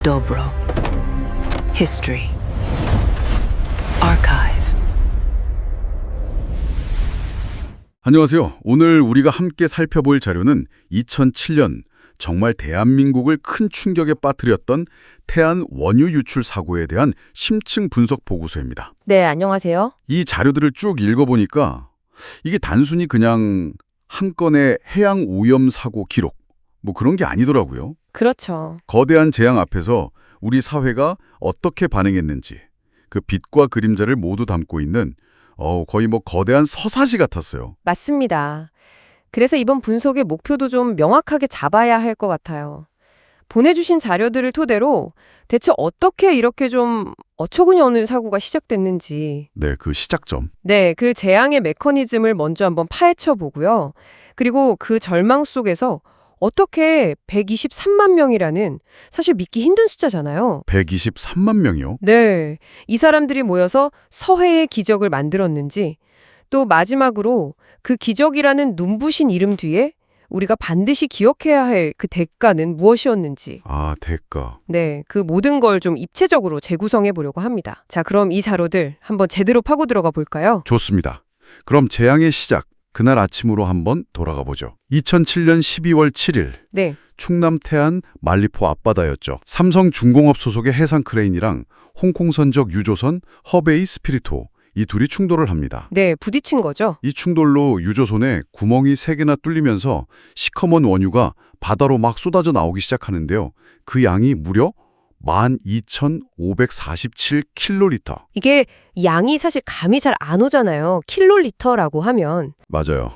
Dobro. History. Archive. 안녕하세요. 오늘 우리가 함께 살펴볼 자료는 2007년 정말 대한민국을 큰 충격에 빠뜨렸던 태안 원유 유출 사고에 대한 심층 분석 보고서입니다. 네, 안녕하세요. 이 자료들을 쭉 읽어보니까 이게 단순히 그냥 한 건의 해양 오염 사고 기록 뭐 그런 게 아니더라고요. 그렇죠. 거대한 재앙 앞에서 우리 사회가 어떻게 반응했는지 그 빛과 그림자를 모두 담고 있는 거의 뭐 거대한 서사시 같았어요. 맞습니다. 그래서 이번 분석의 목표도 좀 명확하게 잡아야 할 것 같아요. 보내주신 자료들을 토대로 대체 어떻게 이렇게 좀 어처구니 없는 사고가 시작됐는지, 네, 그 시작점. 네, 그 재앙의 메커니즘을 먼저 한번 파헤쳐 보고요. 그리고 그 절망 속에서 어떻게 123만 명이라는 사실 믿기 힘든 숫자잖아요. 123만 명이요? 네, 이 사람들이 모여서 서해의 기적을 만들었는지, 또 마지막으로 그 기적이라는 눈부신 이름 뒤에 우리가 반드시 기억해야 할 그 대가는 무엇이었는지, 아, 대가. 네, 그 모든 걸 좀 입체적으로 재구성해 보려고 합니다. 자, 그럼 이 자료들 한번 제대로 파고 들어가 볼까요? 좋습니다. 그럼 재앙의 시작, 그날 아침으로 한번 돌아가 보죠. 2007년 12월 7일 네, 충남 태안 만리포 앞바다였죠. 삼성중공업 소속의 해상 크레인이랑 홍콩 선적 유조선 허베이 스피리토 이 둘이 충돌을 합니다. 네, 부딪힌 거죠. 이 충돌로 유조선에 구멍이 3개나 뚫리면서 시커먼 원유가 바다로 막 쏟아져 나오기 시작하는데요. 그 양이 무려 12,547킬로리터. 이게 양이 사실 감이 잘 안 오잖아요. 킬로리터라고 하면. 맞아요.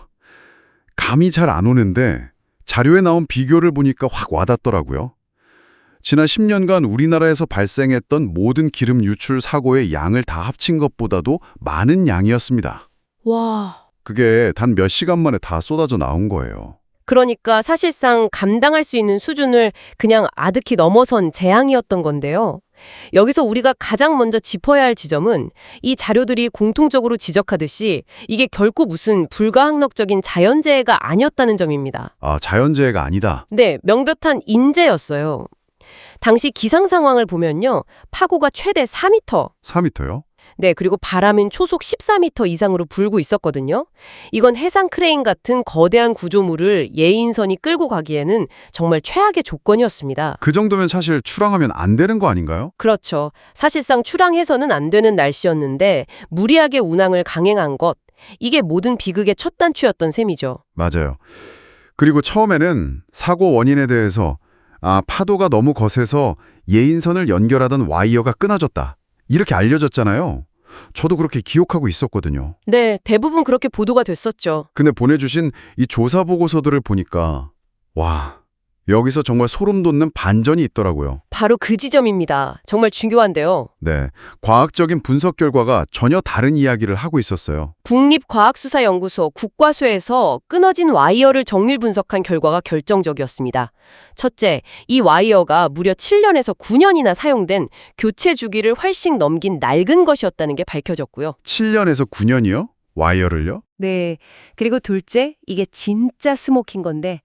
감이 잘 안 오는데 자료에 나온 비교를 보니까 확 와닿더라고요. 지난 10년간 우리나라에서 발생했던 모든 기름 유출 사고의 양을 다 합친 것보다도 많은 양이었습니다. 와. 그게 단 몇 시간 만에 다 쏟아져 나온 거예요. 그러니까 사실상 감당할 수 있는 수준을 그냥 아득히 넘어선 재앙이었던 건데요. 여기서 우리가 가장 먼저 짚어야 할 지점은 이 자료들이 공통적으로 지적하듯이 이게 결코 무슨 불가항력적인 자연재해가 아니었다는 점입니다. 아, 자연재해가 아니다. 네, 명백한 인재였어요. 당시 기상 상황을 보면요. 파고가 최대 4m, 4m요? 네, 그리고 바람은 초속 14m 이상으로 불고 있었거든요. 이건 해상 크레인 같은 거대한 구조물을 예인선이 끌고 가기에는 정말 최악의 조건이었습니다. 그 정도면 사실 출항하면 안 되는 거 아닌가요? 그렇죠. 사실상 출항해서는 안 되는 날씨였는데 무리하게 운항을 강행한 것, 이게 모든 비극의 첫 단추였던 셈이죠. 맞아요. 그리고 처음에는 사고 원인에 대해서 파도가 너무 거세서 예인선을 연결하던 와이어가 끊어졌다. 이렇게 알려졌잖아요. 저도 그렇게 기억하고 있었거든요. 네, 대부분 그렇게 보도가 됐었죠. 근데 보내주신 이 조사 보고서들을 보니까 와, 여기서 정말 소름 돋는 반전이 있더라고요. 바로 그 지점입니다. 정말 중요한데요. 네, 과학적인 분석 결과가 전혀 다른 이야기를 하고 있었어요. 국립과학수사연구소 국과수에서 끊어진 와이어를 정밀 분석한 결과가 결정적이었습니다. 첫째, 이 와이어가 무려 7년에서 9년이나 사용된 교체 주기를 훨씬 넘긴 낡은 것이었다는 게 밝혀졌고요. 7년에서 9년이요? 와이어를요? 네, 그리고 둘째, 이게 진짜 스모킹 건데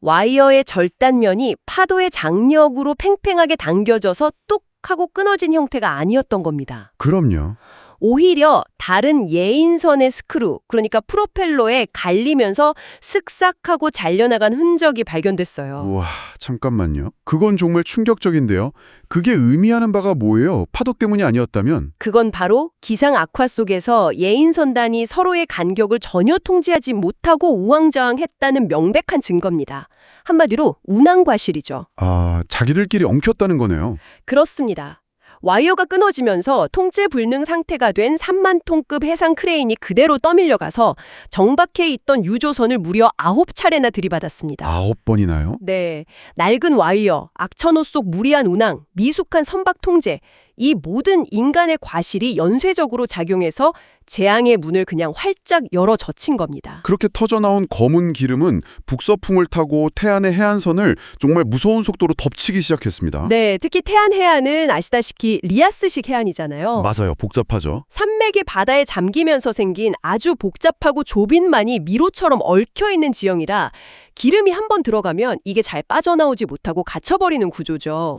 와이어의 절단면이 파도의 장력으로 팽팽하게 당겨져서 뚝 하고 끊어진 형태가 아니었던 겁니다. 그럼요. 오히려 다른 예인선의 스크루, 그러니까 프로펠러에 갈리면서 슥싹하고 잘려나간 흔적이 발견됐어요. 우와, 잠깐만요. 그건 정말 충격적인데요. 그게 의미하는 바가 뭐예요? 파도 때문이 아니었다면? 그건 바로 기상 악화 속에서 예인선단이 서로의 간격을 전혀 통제하지 못하고 우왕좌왕했다는 명백한 증거입니다. 한마디로 운항 과실이죠. 아, 자기들끼리 엉켰다는 거네요. 그렇습니다. 와이어가 끊어지면서 통제 불능 상태가 된 3만 톤급 해상 크레인이 그대로 떠밀려가서 정박해 있던 유조선을 무려 9차례나 들이받았습니다. 9번이나요? 네, 낡은 와이어, 악천후 속 무리한 운항, 미숙한 선박 통제, 이 모든 인간의 과실이 연쇄적으로 작용해서 재앙의 문을 그냥 활짝 열어 젖힌 겁니다. 그렇게 터져나온 검은 기름은 북서풍을 타고 태안의 해안선을 정말 무서운 속도로 덮치기 시작했습니다. 네, 특히 태안 해안은 아시다시피 리아스식 해안이잖아요. 맞아요. 복잡하죠. 산맥이 바다에 잠기면서 생긴 아주 복잡하고 좁은 만이 미로처럼 얽혀있는 지형이라 기름이 한번 들어가면 이게 잘 빠져나오지 못하고 갇혀버리는 구조죠.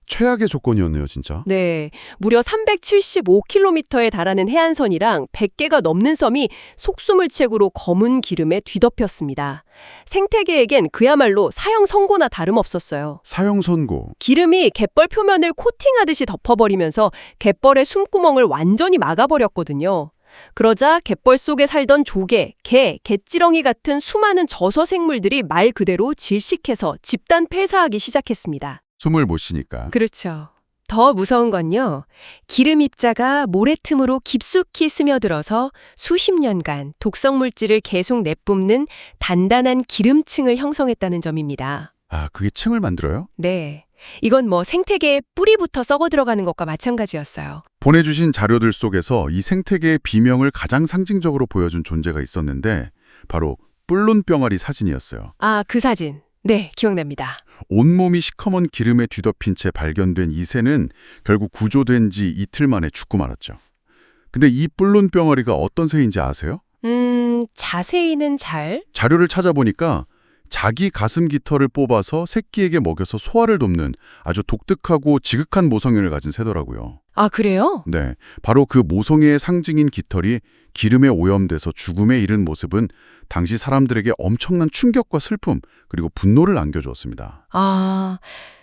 최악의 조건이었네요, 진짜. 네, 무려 375km에 달하는 해안선이랑 100개가 넘는 섬이 속수물 책으로 검은 기름에 뒤덮였습니다. 생태계에겐 그야말로 사형 선고나 다름없었어요. 사형 선고. 기름이 갯벌 표면을 코팅하듯이 덮어버리면서 갯벌의 숨구멍을 완전히 막아버렸거든요. 그러자 갯벌 속에 살던 조개, 게, 갯지렁이 같은 수많은 저서 생물들이 말 그대로 질식해서 집단 폐사하기 시작했습니다. 숨을 못 쉬니까. 그렇죠. 더 무서운 건요. 기름 입자가 모래 틈으로 깊숙이 스며들어서 수십 년간 독성 물질을 계속 내뿜는 단단한 기름층을 형성했다는 점입니다. 아, 그게 층을 만들어요? 네. 이건 뭐 생태계의 뿌리부터 썩어 들어가는 것과 마찬가지였어요. 보내주신 자료들 속에서 이 생태계의 비명을 가장 상징적으로 보여준 존재가 있었는데 바로 뿔론 병아리 사진이었어요. 아, 그 사진. 네, 기억납니다. 온몸이 시커먼 기름에 뒤덮인 채 발견된 이 새는 결국 구조된 지 이틀 만에 죽고 말았죠. 근데 이 뿔론 병아리가 어떤 새인지 아세요? 자세히는 잘? 자료를 찾아보니까 자기 가슴 깃털을 뽑아서 새끼에게 먹여서 소화를 돕는 아주 독특하고 지극한 모성애를 가진 새더라고요. 아, 그래요? 네, 바로 그 모성애의 상징인 깃털이 기름에 오염돼서 죽음에 이른 모습은 당시 사람들에게 엄청난 충격과 슬픔 그리고 분노를 안겨주었습니다. 아,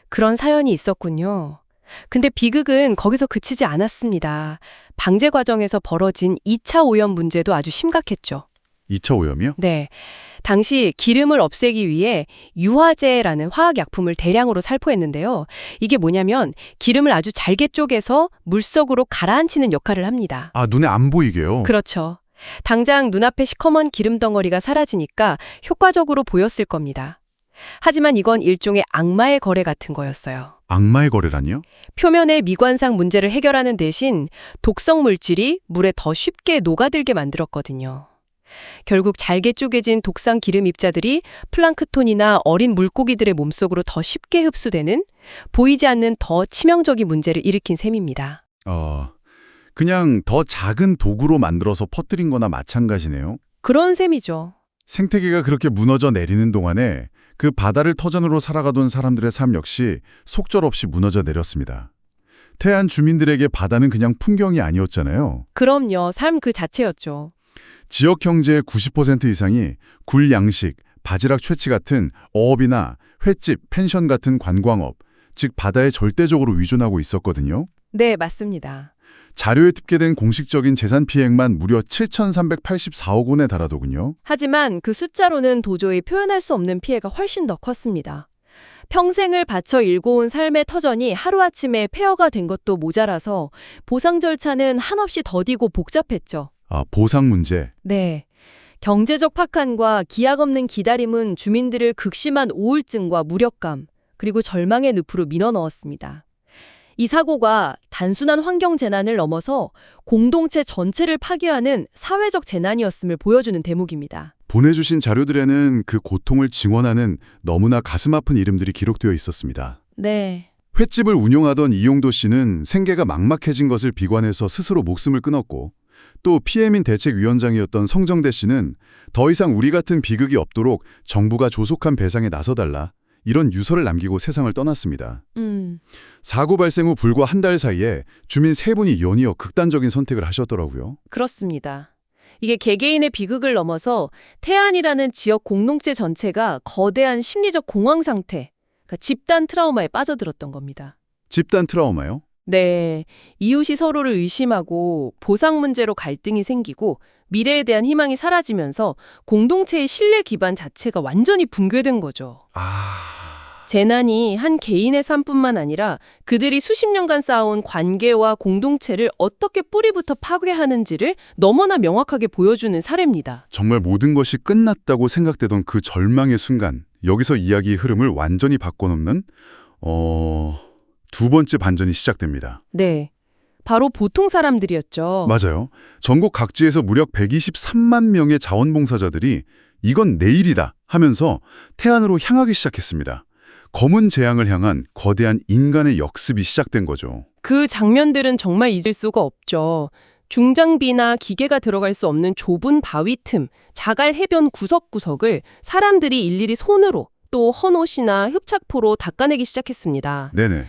그런 사연이 있었군요. 근데 비극은 거기서 그치지 않았습니다. 방제 과정에서 벌어진 2차 오염 문제도 아주 심각했죠. 2차 오염이요? 네. 당시 기름을 없애기 위해 유화제라는 화학약품을 대량으로 살포했는데요. 이게 뭐냐면 기름을 아주 잘게 쪼개서 물속으로 가라앉히는 역할을 합니다. 아, 눈에 안 보이게요? 그렇죠. 당장 눈앞에 시커먼 기름 덩어리가 사라지니까 효과적으로 보였을 겁니다. 하지만 이건 일종의 악마의 거래 같은 거였어요. 악마의 거래라니요? 표면의 미관상 문제를 해결하는 대신 독성 물질이 물에 더 쉽게 녹아들게 만들었거든요. 결국 잘게 쪼개진 독성 기름 입자들이 플랑크톤이나 어린 물고기들의 몸속으로 더 쉽게 흡수되는 보이지 않는 더 치명적인 문제를 일으킨 셈입니다. 그냥 더 작은 도구로 만들어서 퍼뜨린 거나 마찬가지네요. 그런 셈이죠. 생태계가 그렇게 무너져 내리는 동안에 그 바다를 터전으로 살아가던 사람들의 삶 역시 속절없이 무너져 내렸습니다. 태안 주민들에게 바다는 그냥 풍경이 아니었잖아요. 그럼요. 삶 그 자체였죠. 지역 경제의 90% 이상이 굴 양식, 바지락 채취 같은 어업이나 횟집, 펜션 같은 관광업, 즉 바다에 절대적으로 의존하고 있었거든요. 네, 맞습니다. 자료에 집계된 공식적인 재산 피해액만 무려 7,384억 원에 달하더군요. 하지만 그 숫자로는 도저히 표현할 수 없는 피해가 훨씬 더 컸습니다. 평생을 바쳐 일궈온 삶의 터전이 하루아침에 폐허가 된 것도 모자라서 보상 절차는 한없이 더디고 복잡했죠. 아, 보상 문제. 네. 경제적 파탄과 기약 없는 기다림은 주민들을 극심한 우울증과 무력감, 그리고 절망의 늪으로 밀어넣었습니다. 이 사고가 단순한 환경 재난을 넘어서 공동체 전체를 파괴하는 사회적 재난이었음을 보여주는 대목입니다. 보내주신 자료들에는 그 고통을 증언하는 너무나 가슴 아픈 이름들이 기록되어 있었습니다. 네. 횟집을 운영하던 이용도 씨는 생계가 막막해진 것을 비관해서 스스로 목숨을 끊었고, 또 피해민 대책위원장이었던 성정대 씨는 더 이상 우리 같은 비극이 없도록 정부가 조속한 배상에 나서달라, 이런 유서를 남기고 세상을 떠났습니다. 사고 발생 후 불과 한 달 사이에 주민 3분이 연이어 극단적인 선택을 하셨더라고요. 그렇습니다. 이게 개개인의 비극을 넘어서 태안이라는 지역 공동체 전체가 거대한 심리적 공황 상태, 그러니까 집단 트라우마에 빠져들었던 겁니다. 집단 트라우마요? 네, 이웃이 서로를 의심하고 보상 문제로 갈등이 생기고 미래에 대한 희망이 사라지면서 공동체의 신뢰 기반 자체가 완전히 붕괴된 거죠. 재난이 한 개인의 삶뿐만 아니라 그들이 수십 년간 쌓아온 관계와 공동체를 어떻게 뿌리부터 파괴하는지를 너무나 명확하게 보여주는 사례입니다. 정말 모든 것이 끝났다고 생각되던 그 절망의 순간, 여기서 이야기의 흐름을 완전히 바꿔놓는 두 번째 반전이 시작됩니다. 네, 바로 보통 사람들이었죠. 맞아요. 전국 각지에서 무려 123만 명의 자원봉사자들이 이건 내일이다 하면서 태안으로 향하기 시작했습니다. 검은 재앙을 향한 거대한 인간의 역습이 시작된 거죠. 그 장면들은 정말 잊을 수가 없죠. 중장비나 기계가 들어갈 수 없는 좁은 바위 틈, 자갈 해변 구석구석을 사람들이 일일이 손으로 또 헌옷이나 흡착포로 닦아내기 시작했습니다. 네네.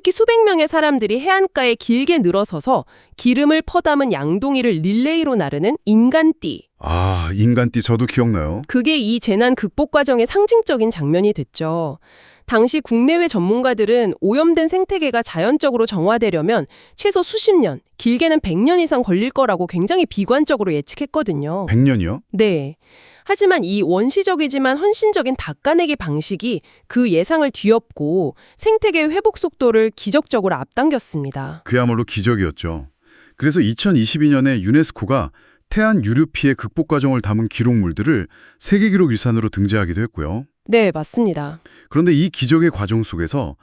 특히 수백 명의 사람들이 해안가에 길게 늘어서서 기름을 퍼담은 양동이를 릴레이로 나르는 인간띠. 아, 인간띠 저도 기억나요. 그게 이 재난 극복 과정의 상징적인 장면이 됐죠. 당시 국내외 전문가들은 오염된 생태계가 자연적으로 정화되려면 최소 수십 년, 길게는 100년 이상 걸릴 거라고 굉장히 비관적으로 예측했거든요. 100년이요? 네. 하지만 이 원시적이지만 헌신적인 닦아내기 방식이 그 예상을 뒤엎고 생태계 회복 속도를 기적적으로 앞당겼습니다. 그야말로 기적이었죠. 그래서 2022년에 유네스코가 태안 유류 피해 극복 과정을 담은 기록물들을 세계기록 유산으로 등재하기도 했고요. 네, 맞습니다. 그런데 이 기적의 과정 속에서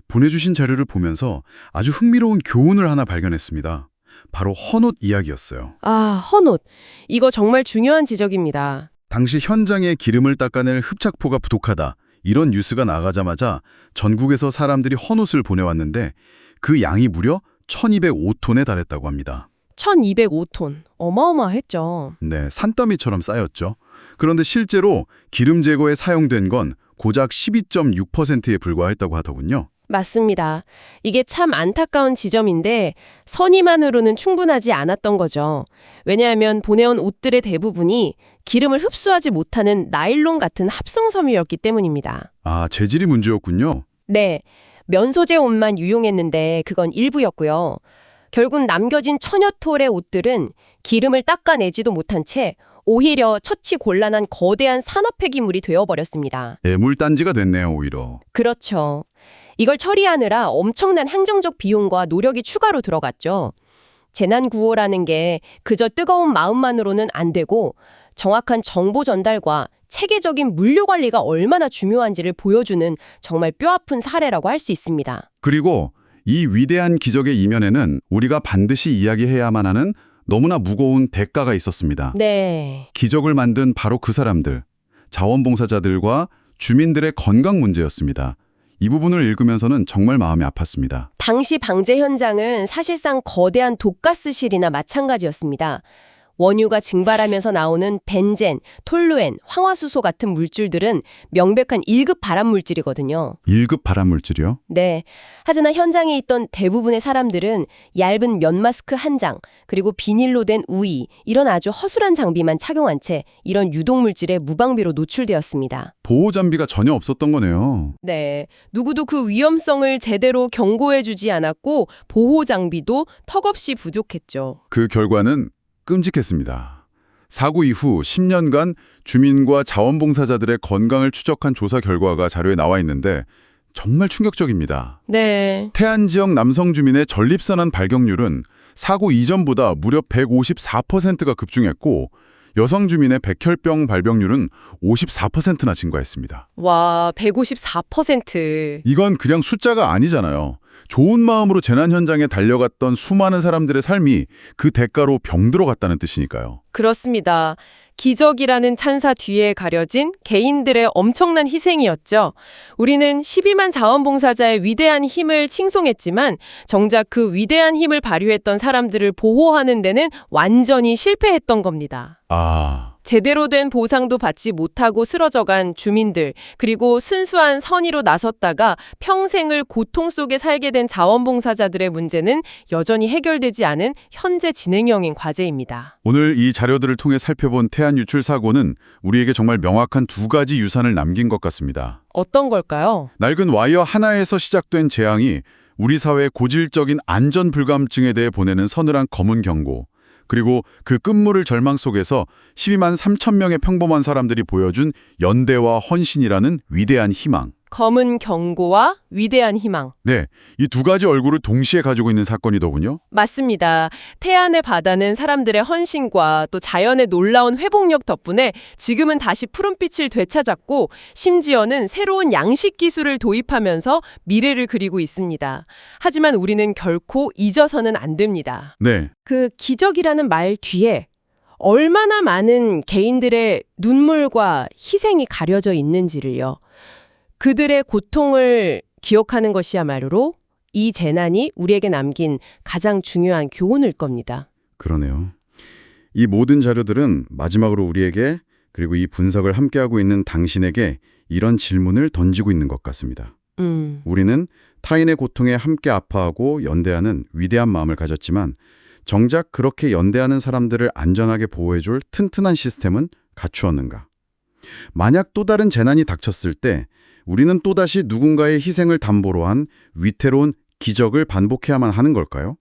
보내주신 자료를 보면서 아주 흥미로운 교훈을 하나 발견했습니다. 바로 헌옷 이야기였어요. 아, 헌옷. 이거 정말 중요한 지적입니다. 당시 현장에 기름을 닦아낼 흡착포가 부족하다. 이런 뉴스가 나가자마자 전국에서 사람들이 헌옷을 보내왔는데 그 양이 무려 1205톤에 달했다고 합니다. 1205톤. 어마어마했죠. 네, 산더미처럼 쌓였죠. 그런데 실제로 기름 제거에 사용된 건 고작 12.6%에 불과했다고 하더군요. 맞습니다. 이게 참 안타까운 지점인데 선의만으로는 충분하지 않았던 거죠. 왜냐하면 보내온 옷들의 대부분이 기름을 흡수하지 못하는 나일론 같은 합성 섬유였기 때문입니다. 아, 재질이 문제였군요. 네, 면소재 옷만 유용했는데 그건 일부였고요. 결국 남겨진 천여 톨의 옷들은 기름을 닦아내지도 못한 채 오히려 처치 곤란한 거대한 산업 폐기물이 되어버렸습니다. 애물단지가 됐네요, 오히려. 그렇죠. 이걸 처리하느라 엄청난 행정적 비용과 노력이 추가로 들어갔죠. 재난구호라는 게 그저 뜨거운 마음만으로는 안 되고 정확한 정보 전달과 체계적인 물류 관리가 얼마나 중요한지를 보여주는 정말 뼈아픈 사례라고 할 수 있습니다. 그리고 이 위대한 기적의 이면에는 우리가 반드시 이야기해야만 하는 너무나 무거운 대가가 있었습니다. 네. 기적을 만든 바로 그 사람들, 자원봉사자들과 주민들의 건강 문제였습니다. 이 부분을 읽으면서는 정말 마음이 아팠습니다. 당시 방제 현장은 사실상 거대한 독가스실이나 마찬가지였습니다. 원유가 증발하면서 나오는 벤젠, 톨루엔, 황화수소 같은 물질들은 명백한 1급 발암물질이거든요. 1급 발암물질이요? 네. 하지만 현장에 있던 대부분의 사람들은 얇은 면 마스크 한 장, 그리고 비닐로 된 우의, 이런 아주 허술한 장비만 착용한 채 이런 유독물질에 무방비로 노출되었습니다. 보호 장비가 전혀 없었던 거네요. 네. 누구도 그 위험성을 제대로 경고해주지 않았고 보호 장비도 턱없이 부족했죠. 그 결과는 끔찍했습니다. 사고 이후 10년간 주민과 자원봉사자들의 건강을 추적한 조사 결과가 자료에 나와 있는데 정말 충격적입니다. 네. 태안 지역 남성 주민의 전립선암 발병률은 사고 이전보다 무려 154%가 급증했고 여성 주민의 백혈병 발병률은 54%나 증가했습니다. 와, 154%. 이건 그냥 숫자가 아니잖아요. 좋은 마음으로 재난 현장에 달려갔던 수많은 사람들의 삶이 그 대가로 병들어 갔다는 뜻이니까요. 그렇습니다. 기적이라는 찬사 뒤에 가려진 개인들의 엄청난 희생이었죠. 우리는 12만 자원봉사자의 위대한 힘을 칭송했지만 정작 그 위대한 힘을 발휘했던 사람들을 보호하는 데는 완전히 실패했던 겁니다. 제대로 된 보상도 받지 못하고 쓰러져간 주민들, 그리고 순수한 선의로 나섰다가 평생을 고통 속에 살게 된 자원봉사자들의 문제는 여전히 해결되지 않은 현재 진행형인 과제입니다. 오늘 이 자료들을 통해 살펴본 태안 유출 사고는 우리에게 정말 명확한 두 가지 유산을 남긴 것 같습니다. 어떤 걸까요? 낡은 와이어 하나에서 시작된 재앙이 우리 사회의 고질적인 안전 불감증에 대해 보내는 서늘한 검은 경고, 그리고 그 끝물을 절망 속에서 12만 3천 명의 평범한 사람들이 보여준 연대와 헌신이라는 위대한 희망. 검은 경고와 위대한 희망. 네, 이 두 가지 얼굴을 동시에 가지고 있는 사건이더군요. 맞습니다. 태안의 바다는 사람들의 헌신과 또 자연의 놀라운 회복력 덕분에 지금은 다시 푸른빛을 되찾았고 심지어는 새로운 양식 기술을 도입하면서 미래를 그리고 있습니다. 하지만 우리는 결코 잊어서는 안 됩니다. 네, 그 기적이라는 말 뒤에 얼마나 많은 개인들의 눈물과 희생이 가려져 있는지를요. 그들의 고통을 기억하는 것이야말로 이 재난이 우리에게 남긴 가장 중요한 교훈일 겁니다. 그러네요. 이 모든 자료들은 마지막으로 우리에게, 그리고 이 분석을 함께하고 있는 당신에게 이런 질문을 던지고 있는 것 같습니다. 우리는 타인의 고통에 함께 아파하고 연대하는 위대한 마음을 가졌지만 정작 그렇게 연대하는 사람들을 안전하게 보호해줄 튼튼한 시스템은 갖추었는가? 만약 또 다른 재난이 닥쳤을 때 우리는 또다시 누군가의 희생을 담보로 한 위태로운 기적을 반복해야만 하는 걸까요?